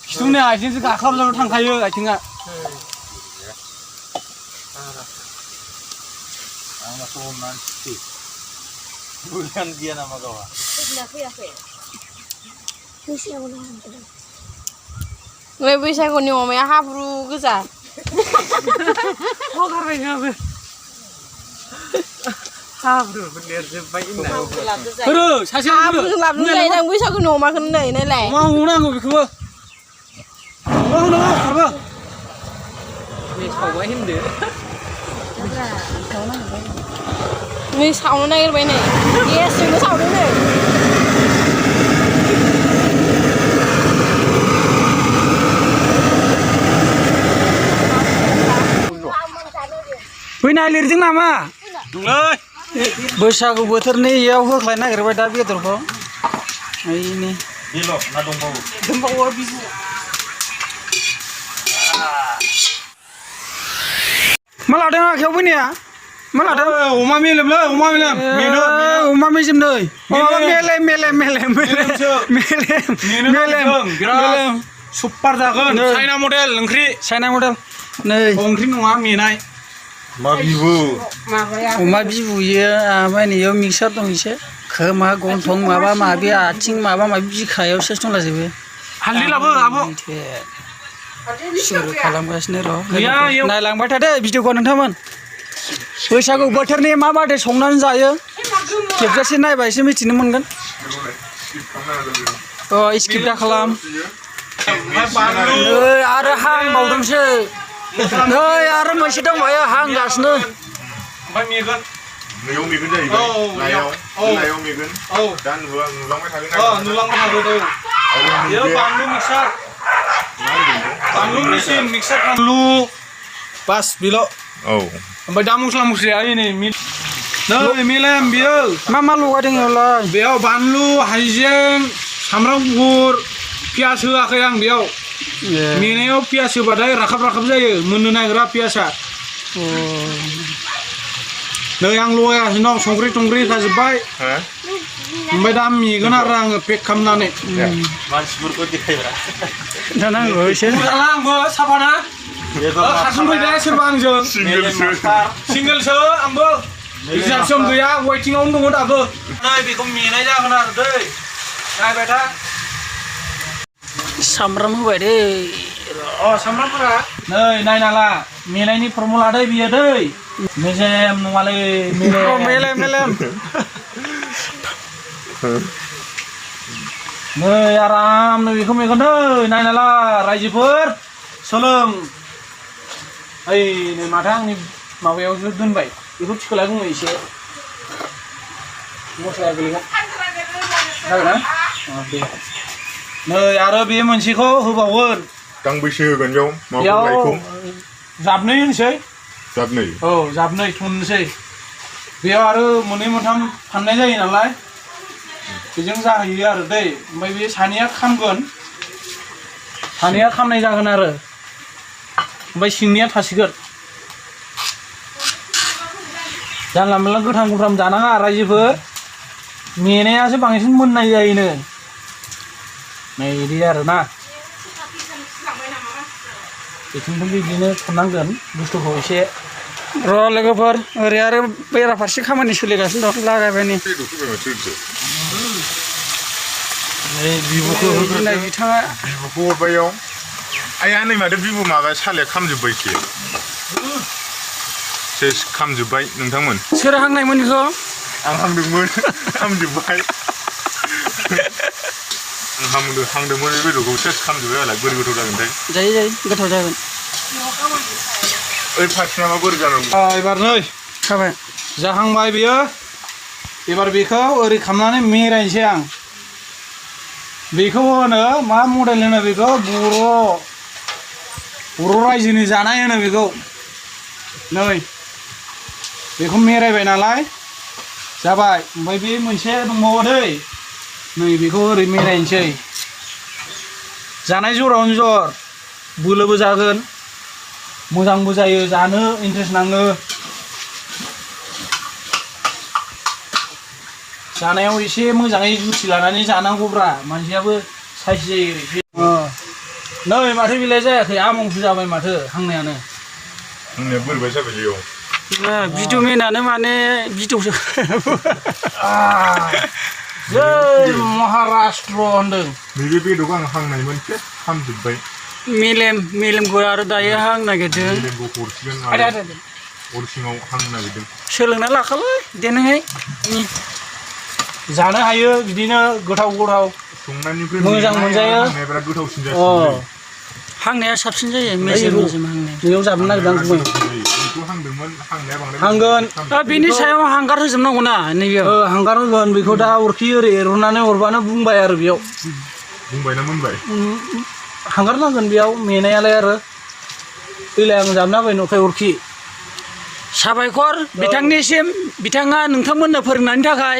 खिथुनि आथिंसो गाख्लाबजों थांखायो आथिङा बै बैसागुनि अमाया हाब्रु गोजा हगारबायनाबो हाब्रु लेरजोब्बाय सासे हाब्रु लाबनो लायदां बैसागुनि अमाखौनो नै नायलाय अमा हमनांगौ बेखौबो अमा हमनांगौ खारबो बे सावबाय होनदो नै सावनो नागिरबाय नै गेसजोंनो सावदों नै फैना लिरदों नामा बैसागु बोथोरनि इयाव होख्लायनो नागिरबाय दा बेदरखौ ओइनि बेल' ना दंबावो बिजु मा लादों आखायाव फैनाया मा लादों अमा मेलेमलै अमा मेलेम अमा मेजेम नै मेलेम मेलेम मेलेम मेलेम बिराद सुपार जागोन चाइना मडेल ओंख्रि चाइना मडेल नै ओंख्रि नङा मेनाय मा बिबु अमा बिबुयो ओमफ्राय नैयाव मिक्सार दं एसे खोमा गन्थं माबा माबि आथिं माबा माबि बिखायाव सेस दंलाजोबो हालदै लाबो आब' सुरु खालामगासिनो र' नायलांबाय थादो भिडिअखौ नोंथांमोन बैसागु बोथोरनि मा बादि संनानै जायो खेबजासे नायबासो मिथिनो मोनगोन अ स्किप दा खालाम नै आरो हांबावदोंसो नै आरो मोनसे दंबायो हांगासिनो ओमफ्राय मेगन नैयाव मेगन जाहैबाय नायाव मेगन दा नुलांबाय थागोन बेयो बानलु मिक्सार बानलु मेसिन मिक्सार बानलु बास बेल' ओमफ्राय दा मस्ला मस्लिया नै मेलेम बियो मा मा लगायदों बेयावलाय बेयाव बानलु हाइजें सामब्राम गुफुर पियास होआखै आं बेयाव मेनायाव पियास होबाथाय राखाब राखाब जायो मोननो नागिरा पियासा नै आं लगायगासिनो दं संख्रि थंख्रि होखाजोब्बाय ओमफ्राय दा मेगोन आरो आङो पेक खालामनानै मानसिफोरखौ देखायब्रा जानांगौ एसे आंबो साफाना खारसनफैदो सोरबा आंजों सिंगोलसो आंबो रिजार्भसन गैया वेटिंआवनो दङ दाबो नै बेखौ मेनाय जागोन आरो दै नायबाय था सामब्राम होबाय दै सामब्रामफोरा नै नायनाला मेनायनि फर्मुला दै बियो दै मेजेम नङालै मेलेम मेलेम नै आरामनो बेखौ मेगन दै नायनाला रायजोफोर सोलों ओइ नै माथो आंनि माबायावसो दोनबाय बेखौ थिखोलाय बुङो एसे मस्ला गोलैगोन जागोन ना दे नै आरो बे मोनसेखौ होबावगोन गांबैसे होगोन बेयाव जाबनै होनोसै जाबनै औ जाबनै थुननोसै बेयाव आरो मोननै मोनथाम फाननाय जायो नालाय बेजों जाहैयो आरो दै ओमफ्राय बे सानैया खामगोन सानैया खामनाय जागोन आरो ओमफ्राय सिंनिया थासिगोन जानला मोनला गोथां गोथां जानाङा रायजोफोर मेनायासो बांसिन मोननाय जायोनो नै बिदि आरोना बेथिंबो बिदिनो संनांगोन बुस्थुखौ एसे र' लोगोफोर ओरै आरो बेराफारसे खामानि सोलिगासिनो दं लागायबाय नै बिबुखौ होग्रोनाय बिथाङा बिबुखौ हरबायाव आइया नै माथो बिबु माबा सालाया खामजोब्बायसो सेस खामजोब्बाय नोंथांमोन सोर हांनायमोन बेखौ आं हांदोंमोन खामजोब्बाय हांदोंमोन बे बेदरखौ सेस खामजोब्बाय आलाय बोरै गोथाव जागोनथाय जायो जायो गोथाव जागोन ओइ फारसे नामा बोरै जानांगौ एबार नै खाबाय जाहांबाय बेयो एबार बेखौ ओरै खालामनानै मेरायनोसै आं बेखौ होनो मा मडेल होनो बेखौ बर' रायजोनि जानाय होनो बेखौ नै बेखौ मेरायबाय नालाय जाबाय ओमफ्राय बे मोनसे दंबावो दै नै बेखौ ओरै मेरायनोसै जानाय जरावनो जर बोलोबो जागोन मोजांबो जायो जानो इन्टारेस्ट नाङो जानायाव एसे मोजाङै जुथि लानानै जानांगौब्रा मानसियाबो साइज जायो नै माथो बिलाइ जायाखै आमंसो जाबाय माथो हांनायानो हांनाया बोरैबा जाबाय जिउ भिटामिनानो माने बिदौसो जै महाराष्ट्र होनदों नैबे बेदरखौ आं हांनायमोन हामजोब्बाय मेलेमखौ आरो दायो हां नागिरदों मेलेमखौ हरसिगोन आरो अर सिङाव हांनो नागिरदों सोलोंना लाखालै देनांहाय जानो हायो बिदिनो गोथाव संनायनिफ्राय मोजां मोनजायो हांनाया बिराद गोथावसिन जासिनो हांनाया साबसिन जायो मेजेम हांनाया बेयाव जाबनो नागिरदों आं गुबै बेखौ हांदोंमोन हांनाया बांद्राय हांगोन बेनि सायाव हांगार होजोबनांगौ ना नैबेयाव हांगार होगोन बेखौ दा अरखि ओरै एरनानै हरबानो बुंबाय आरो बेयाव बुंबायना मोनबाय हांगार नांगोन बेयाव मेनायालाय आरो फैलाय आं जाबना होबाय नखाय अरखि साबायखर बिथांनिसिम बिथाङा नोंथांमोननो फोरोंनायनि थाखाय